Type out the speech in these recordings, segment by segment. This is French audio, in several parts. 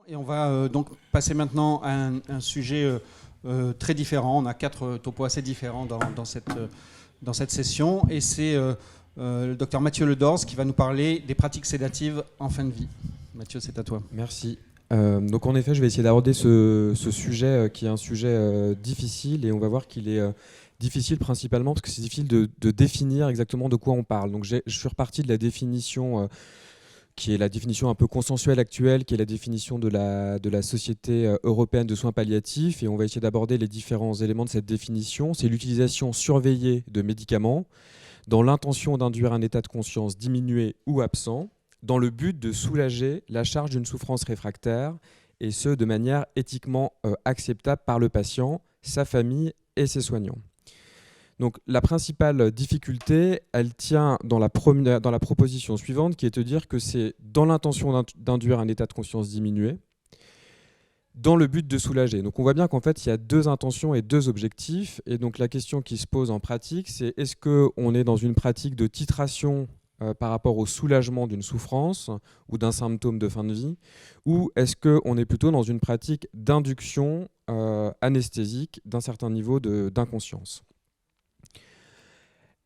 Et on va donc passer maintenant à un sujet très différent. On a quatre topos assez différents dans cette session. Et c'est le docteur Mathieu Ledors qui va nous parler des pratiques sédatives en fin de vie. Mathieu, c'est à toi. Merci. Donc en effet, je vais essayer d'aborder ce sujet qui est un sujet difficile, et on va voir qu'il est difficile principalement parce que c'est difficile de définir exactement de quoi on parle. Donc je suis reparti de la définition qui est la définition un peu consensuelle actuelle, qui est la définition de la Société européenne de soins palliatifs, et on va essayer d'aborder les différents éléments de cette définition. C'est l'utilisation surveillée de médicaments dans l'intention d'induire un état de conscience diminué ou absent, dans le but de soulager la charge d'une souffrance réfractaire, et ce, de manière éthiquement acceptable par le patient, sa famille et ses soignants. Donc la principale difficulté, elle tient dans la proposition suivante, qui est de dire que c'est dans l'intention d'induire un état de conscience diminué, dans le but de soulager. Donc on voit bien qu'en fait, il y a deux intentions et deux objectifs. Et donc la question qui se pose en pratique, c'est est-ce qu'on est dans une pratique de titration par rapport au soulagement d'une souffrance ou d'un symptôme de fin de vie, ou est-ce qu'on est plutôt dans une pratique d'induction anesthésique d'un certain niveau d'inconscience.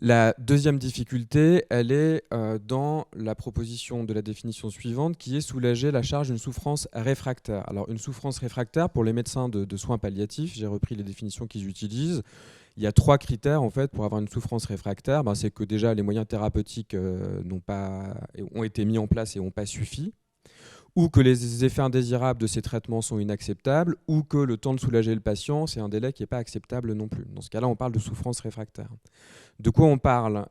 La deuxième difficulté, elle est dans la proposition de la définition suivante, qui est soulager la charge d'une souffrance réfractaire. Alors une souffrance réfractaire, pour les médecins de soins palliatifs, j'ai repris les définitions qu'ils utilisent, il y a trois critères en fait pour avoir une souffrance réfractaire. C'est que déjà les moyens thérapeutiques ont été mis en place et n'ont pas suffi, ou que les effets indésirables de ces traitements sont inacceptables, ou que le temps de soulager le patient, c'est un délai qui n'est pas acceptable non plus. Dans ce cas-là, on parle de souffrance réfractaire. De quoi on parle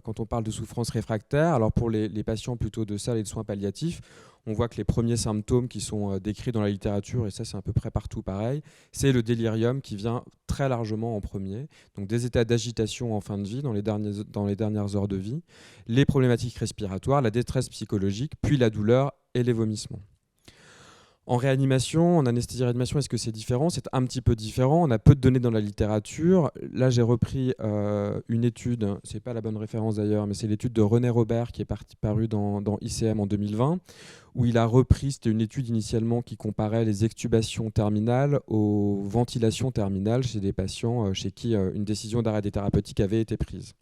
quand on parle de souffrance réfractaire? Alors pour les patients plutôt de salle et de soins palliatifs, on voit que les premiers symptômes qui sont décrits dans la littérature, et ça c'est à peu près partout pareil, c'est le délirium qui vient très largement en premier. Donc des états d'agitation en fin de vie, dans les dernières heures de vie, les problématiques respiratoires, la détresse psychologique, puis la douleur et les vomissements. En réanimation, en anesthésie-réanimation, est-ce que c'est différent? C'est un petit peu différent. On a peu de données dans la littérature. Là, j'ai repris une étude, c'est pas la bonne référence d'ailleurs, mais c'est l'étude de René Robert qui est parue dans ICM en 2020, où il a repris, c'était une étude initialement qui comparait les extubations terminales aux ventilations terminales chez des patients chez qui une décision d'arrêt thérapeutique avait été prise.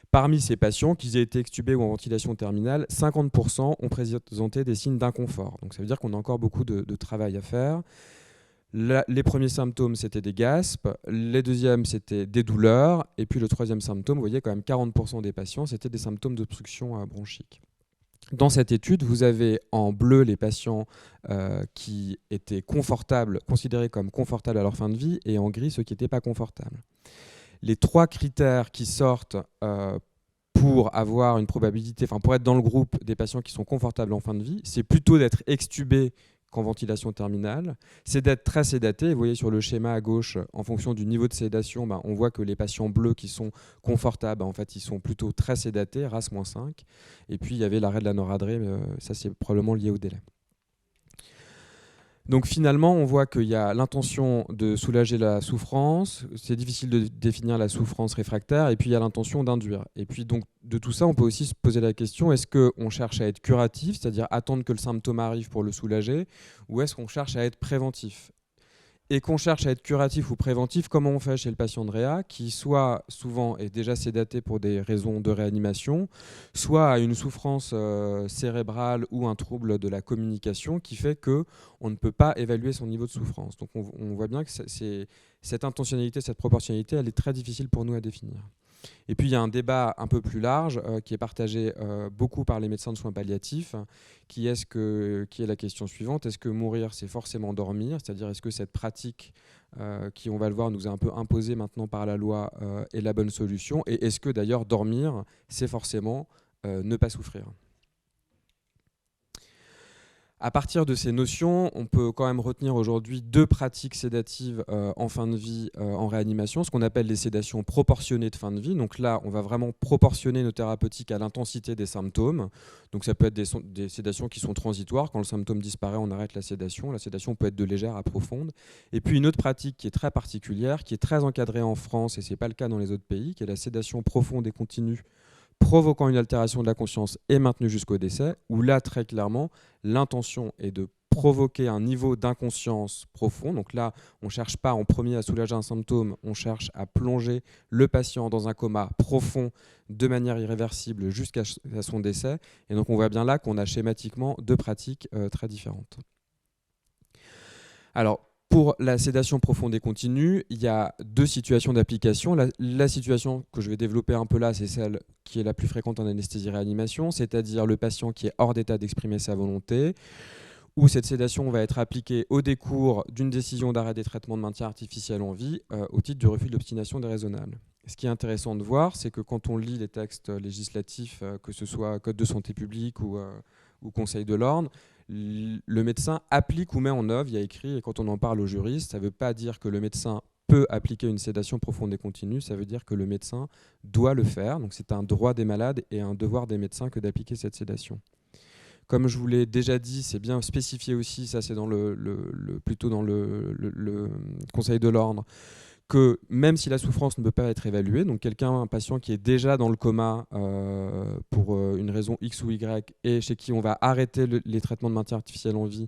Parmi ces patients, qu'ils aient été extubés ou en ventilation terminale, 50% ont présenté des signes d'inconfort. Donc ça veut dire qu'on a encore beaucoup de travail à faire. Les premiers symptômes, c'était des gaspes. Les deuxièmes, c'était des douleurs. Et puis le troisième symptôme, vous voyez quand même 40% des patients, c'était des symptômes d'obstruction bronchique. Dans cette étude, vous avez en bleu les patients qui étaient confortables, considérés comme confortables à leur fin de vie, et en gris ceux qui n'étaient pas confortables. Les trois critères qui sortent pour avoir une probabilité, pour être dans le groupe des patients qui sont confortables en fin de vie, c'est plutôt d'être extubé qu'en ventilation terminale, c'est d'être très sédaté. Vous voyez sur le schéma à gauche, en fonction du niveau de sédation, on voit que les patients bleus qui sont confortables, en fait, ils sont plutôt très sédatés, RASS-5. Et puis il y avait l'arrêt de la noradrée, mais ça c'est probablement lié au délai. Donc finalement, on voit qu'il y a l'intention de soulager la souffrance, c'est difficile de définir la souffrance réfractaire, et puis il y a l'intention d'induire. Et puis donc de tout ça, on peut aussi se poser la question, est-ce qu'on cherche à être curatif, c'est-à-dire attendre que le symptôme arrive pour le soulager, ou est-ce qu'on cherche à être préventif? Et qu'on cherche à être curatif ou préventif, comment on fait chez le patient de réa, qui soit souvent est déjà sédaté pour des raisons de réanimation, soit a une souffrance cérébrale ou un trouble de la communication qui fait qu'on ne peut pas évaluer son niveau de souffrance. Donc on voit bien que cette intentionnalité, cette proportionnalité, elle est très difficile pour nous à définir. Et puis il y a un débat un peu plus large qui est partagé beaucoup par les médecins de soins palliatifs, qui est la question suivante: est-ce que mourir c'est forcément dormir? C'est-à-dire est-ce que cette pratique qui, on va le voir, nous est un peu imposée maintenant par la loi est la bonne solution? Et est-ce que d'ailleurs dormir c'est forcément ne pas souffrir? À partir de ces notions, on peut quand même retenir aujourd'hui deux pratiques sédatives en fin de vie en réanimation, ce qu'on appelle les sédations proportionnées de fin de vie. Donc là, on va vraiment proportionner nos thérapeutiques à l'intensité des symptômes. Donc ça peut être des sédations qui sont transitoires. Quand le symptôme disparaît, on arrête la sédation. La sédation peut être de légère à profonde. Et puis une autre pratique qui est très particulière, qui est très encadrée en France, et ce n'est pas le cas dans les autres pays, qui est la sédation profonde et continue provoquant une altération de la conscience et maintenue jusqu'au décès, où là, très clairement, l'intention est de provoquer un niveau d'inconscience profond. Donc là, on ne cherche pas en premier à soulager un symptôme, on cherche à plonger le patient dans un coma profond de manière irréversible jusqu'à son décès. Et donc on voit bien là qu'on a schématiquement deux pratiques très différentes. Alors, pour la sédation profonde et continue, il y a deux situations d'application. La situation que je vais développer un peu là, c'est celle qui est la plus fréquente en anesthésie-réanimation, c'est-à-dire le patient qui est hors d'état d'exprimer sa volonté, où cette sédation va être appliquée au décours d'une décision d'arrêt des traitements de maintien artificiel en vie au titre du refus de l'obstination déraisonnable. Ce qui est intéressant de voir, c'est que quand on lit les textes législatifs, que ce soit Code de santé publique ou Conseil de l'ordre, le médecin applique ou met en œuvre, il y a écrit, et quand on en parle aux juristes, ça ne veut pas dire que le médecin peut appliquer une sédation profonde et continue, ça veut dire que le médecin doit le faire. Donc c'est un droit des malades et un devoir des médecins que d'appliquer cette sédation. Comme je vous l'ai déjà dit, c'est bien spécifié aussi, ça c'est dans plutôt dans le Conseil de l'ordre, que même si la souffrance ne peut pas être évaluée, donc un patient qui est déjà dans le coma pour une raison X ou Y et chez qui on va arrêter les traitements de maintien artificiel en vie,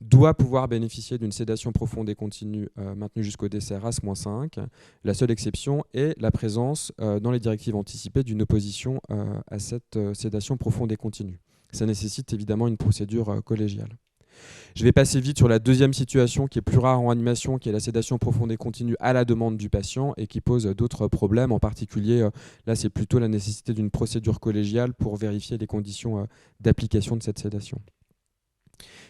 doit pouvoir bénéficier d'une sédation profonde et continue maintenue jusqu'au décès RAS-5. La seule exception est la présence dans les directives anticipées d'une opposition à cette sédation profonde et continue. Ça nécessite évidemment une procédure collégiale. Je vais passer vite sur la deuxième situation qui est plus rare en animation, qui est la sédation profonde et continue à la demande du patient et qui pose d'autres problèmes. En particulier, là, c'est plutôt la nécessité d'une procédure collégiale pour vérifier les conditions d'application de cette sédation.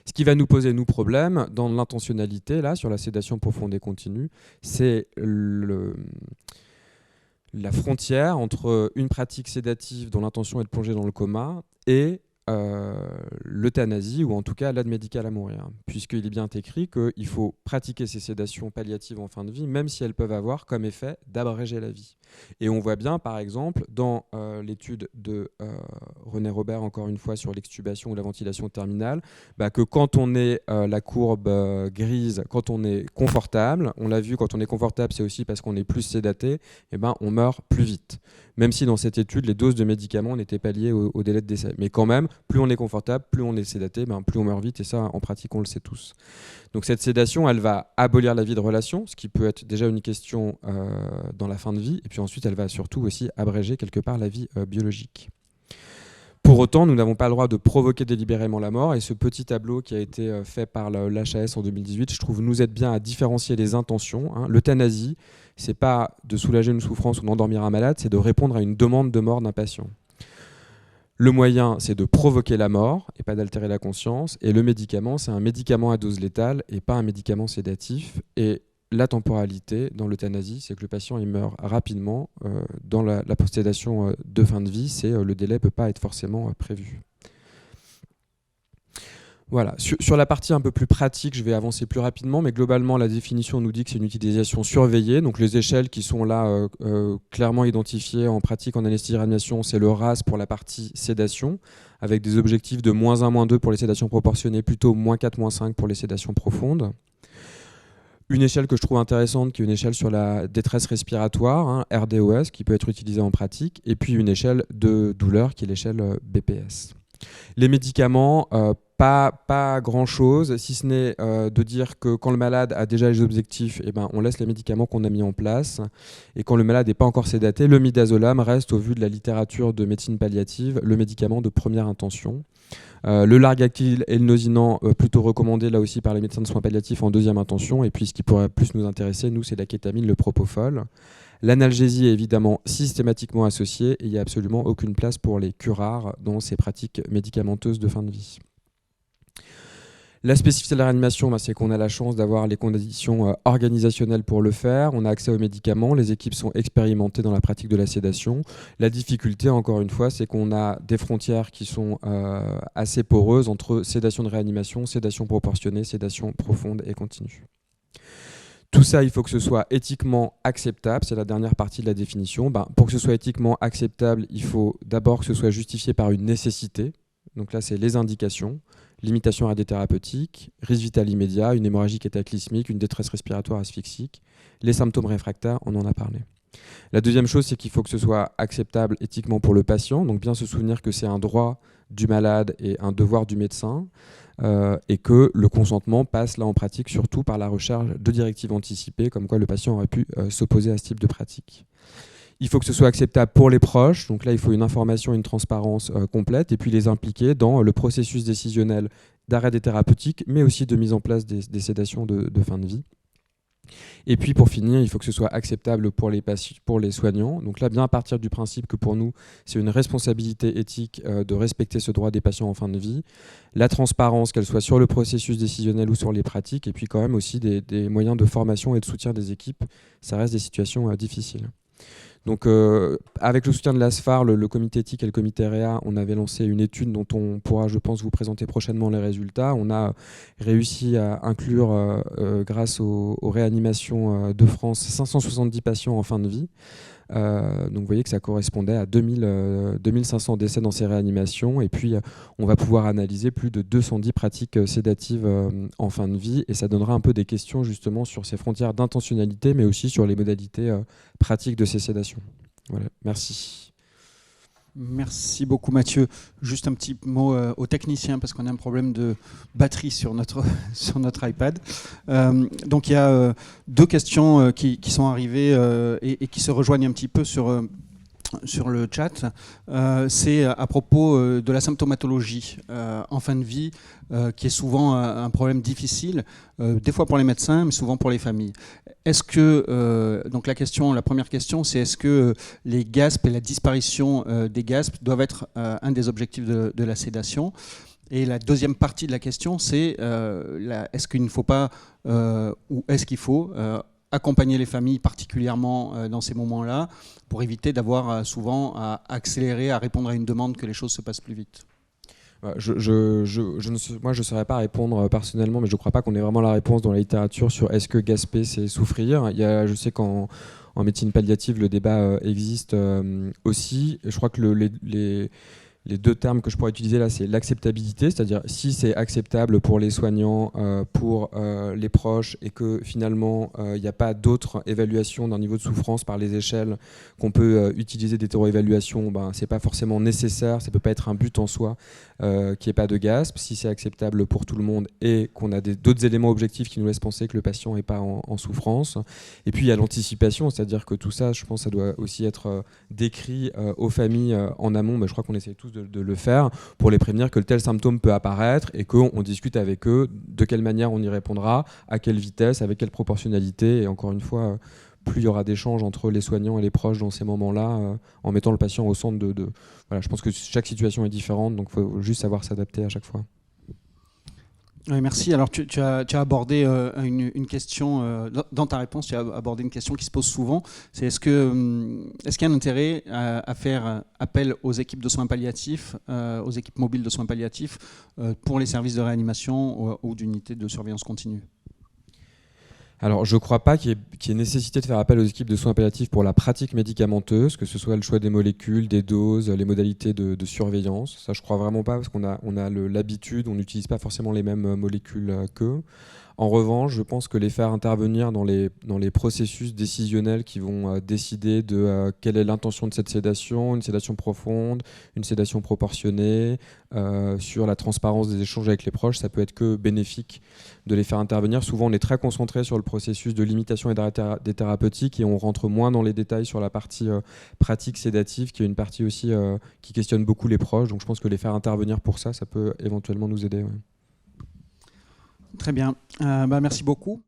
Ce qui va nous poser, nous, problème dans l'intentionnalité, là, sur la sédation profonde et continue, c'est la frontière entre une pratique sédative dont l'intention est de plonger dans le coma et l'euthanasie ou en tout cas l'aide médicale à mourir, puisqu'il est bien écrit qu'il faut pratiquer ces sédations palliatives en fin de vie, même si elles peuvent avoir comme effet d'abréger la vie. Et on voit bien, par exemple, dans l'étude de René Robert, encore une fois, sur l'extubation ou la ventilation terminale, que quand on est la courbe grise, quand on est confortable, on l'a vu, quand on est confortable, c'est aussi parce qu'on est plus sédaté, on meurt plus vite. Même si dans cette étude, les doses de médicaments n'étaient pas liées au délai de décès. Mais quand même, plus on est confortable, plus on est sédaté, plus on meurt vite, et ça, en pratique, on le sait tous. Donc cette sédation, elle va abolir la vie de relation, ce qui peut être déjà une question dans la fin de vie, et puis ensuite, elle va surtout aussi abréger quelque part la vie biologique. Pour autant, nous n'avons pas le droit de provoquer délibérément la mort, et ce petit tableau qui a été fait par l'HAS en 2018, je trouve nous aide bien à différencier les intentions. L'euthanasie, c'est pas de soulager une souffrance ou d'endormir un malade, c'est de répondre à une demande de mort d'un patient. Le moyen, c'est de provoquer la mort et pas d'altérer la conscience. Et le médicament, c'est un médicament à dose létale et pas un médicament sédatif. Et la temporalité dans l'euthanasie, c'est que le patient il meurt rapidement. Dans la sédation de fin de vie, le délai ne peut pas être forcément prévu. Voilà. Sur la partie un peu plus pratique, je vais avancer plus rapidement, mais globalement, la définition nous dit que c'est une utilisation surveillée. Donc les échelles qui sont là clairement identifiées en pratique en anesthésie-réanimation, c'est le RAS pour la partie sédation, avec des objectifs de -1, -2 pour les sédations proportionnées, plutôt -4, -5 pour les sédations profondes. Une échelle que je trouve intéressante, qui est une échelle sur la détresse respiratoire, RDOS, qui peut être utilisée en pratique, et puis une échelle de douleur, qui est l'échelle BPS. Les médicaments, pas grand-chose, si ce n'est de dire que quand le malade a déjà les objectifs, on laisse les médicaments qu'on a mis en place. Et quand le malade n'est pas encore sédaté, le midazolam reste, au vu de la littérature de médecine palliative, le médicament de première intention. Le Largactil et le Nosinant, plutôt recommandé là aussi par les médecins de soins palliatifs en deuxième intention. Et puis ce qui pourrait plus nous intéresser, nous, c'est la kétamine, le propofol. L'analgésie est évidemment systématiquement associée et il n'y a absolument aucune place pour les curares dans ces pratiques médicamenteuses de fin de vie. La spécificité de la réanimation, c'est qu'on a la chance d'avoir les conditions organisationnelles pour le faire. On a accès aux médicaments, les équipes sont expérimentées dans la pratique de la sédation. La difficulté, encore une fois, c'est qu'on a des frontières qui sont assez poreuses entre sédation de réanimation, sédation proportionnée, sédation profonde et continue. Tout ça, il faut que ce soit éthiquement acceptable, c'est la dernière partie de la définition. Pour que ce soit éthiquement acceptable, il faut d'abord que ce soit justifié par une nécessité. Donc là, c'est les indications, limitation radiothérapeutique, risque vital immédiat, une hémorragie cataclysmique, une détresse respiratoire asphyxique, les symptômes réfractaires, on en a parlé. La deuxième chose, c'est qu'il faut que ce soit acceptable éthiquement pour le patient, donc bien se souvenir que c'est un droit du malade et un devoir du médecin, et que le consentement passe là en pratique surtout par la recherche de directives anticipées, comme quoi le patient aurait pu s'opposer à ce type de pratique. Il faut que ce soit acceptable pour les proches, donc là il faut une information et une transparence complète, et puis les impliquer dans le processus décisionnel d'arrêt des thérapeutiques, mais aussi de mise en place des sédations de fin de vie. Et puis pour finir, il faut que ce soit acceptable pour les soignants. Donc là, bien à partir du principe que pour nous, c'est une responsabilité éthique de respecter ce droit des patients en fin de vie. La transparence, qu'elle soit sur le processus décisionnel ou sur les pratiques. Et puis quand même aussi des moyens de formation et de soutien des équipes. Ça reste des situations difficiles. Donc, avec le soutien de l'ASFAR, le comité éthique et le comité REA, on avait lancé une étude dont on pourra, je pense, vous présenter prochainement les résultats. On a réussi à inclure, grâce aux réanimations de France, 570 patients en fin de vie. Donc vous voyez que ça correspondait à 2500 décès dans ces réanimations. Et puis, on va pouvoir analyser plus de 210 pratiques sédatives en fin de vie. Et ça donnera un peu des questions justement sur ces frontières d'intentionnalité, mais aussi sur les modalités pratiques de ces sédations. Voilà, merci. Merci beaucoup Mathieu. Juste un petit mot aux techniciens parce qu'on a un problème de batterie sur notre, sur notre iPad. Donc il y a deux questions qui sont arrivées et qui se rejoignent un petit peu sur le chat. C'est à propos de la symptomatologie en fin de vie, qui est souvent un problème difficile, des fois pour les médecins, mais souvent pour les familles. Est-ce que, donc la première question, c'est est-ce que les GASP et la disparition des GASP doivent être un des objectifs de la sédation ? Et la deuxième partie de la question, c'est est-ce qu'il ne faut pas, ou est-ce qu'il faut accompagner les familles particulièrement dans ces moments-là pour éviter d'avoir souvent à accélérer, à répondre à une demande que les choses se passent plus vite. Moi, je ne saurais pas répondre personnellement, mais je ne crois pas qu'on ait vraiment la réponse dans la littérature sur est-ce que gasper, c'est souffrir. Je sais qu'en médecine palliative, le débat existe aussi. Je crois que les deux termes que je pourrais utiliser là, c'est l'acceptabilité, c'est-à-dire si c'est acceptable pour les soignants, pour les proches, et que finalement il n'y a pas d'autre évaluation d'un niveau de souffrance par les échelles qu'on peut utiliser d'hétéroévaluation, c'est pas forcément nécessaire, ça peut pas être un but en soi qu'il n'y ait pas de GASP. Si c'est acceptable pour tout le monde et qu'on a d'autres éléments objectifs qui nous laissent penser que le patient n'est pas en souffrance. Et puis il y a l'anticipation, c'est-à-dire que tout ça, je pense, ça doit aussi être décrit aux familles en amont, mais je crois qu'on essaie tous de le faire pour les prévenir que tel symptôme peut apparaître et qu'on discute avec eux de quelle manière on y répondra, à quelle vitesse, avec quelle proportionnalité. Et encore une fois, plus il y aura d'échanges entre les soignants et les proches dans ces moments-là, en mettant le patient au centre Voilà, je pense que chaque situation est différente, donc il faut juste savoir s'adapter à chaque fois. Oui, merci. Alors, tu as abordé une question, dans ta réponse, tu as abordé une question qui se pose souvent, c'est est-ce qu'il y a un intérêt à faire appel aux équipes de soins palliatifs, aux équipes mobiles de soins palliatifs, pour les services de réanimation ou d'unités de surveillance continue ? Alors, je ne crois pas qu'il y ait nécessité de faire appel aux équipes de soins palliatifs pour la pratique médicamenteuse, que ce soit le choix des molécules, des doses, les modalités de surveillance. Ça, je ne crois vraiment pas, parce qu'on a l'habitude, on n'utilise pas forcément les mêmes molécules qu'eux. En revanche, je pense que les faire intervenir dans les processus décisionnels qui vont décider de quelle est l'intention de cette sédation, une sédation profonde, une sédation proportionnée, sur la transparence des échanges avec les proches, ça peut être que bénéfique de les faire intervenir. Souvent, on est très concentré sur le processus de limitation et d'arrêt des thérapeutiques et on rentre moins dans les détails sur la partie pratique sédative, qui est une partie aussi qui questionne beaucoup les proches. Donc je pense que les faire intervenir pour ça, ça peut éventuellement nous aider. Ouais. Très bien. Merci beaucoup.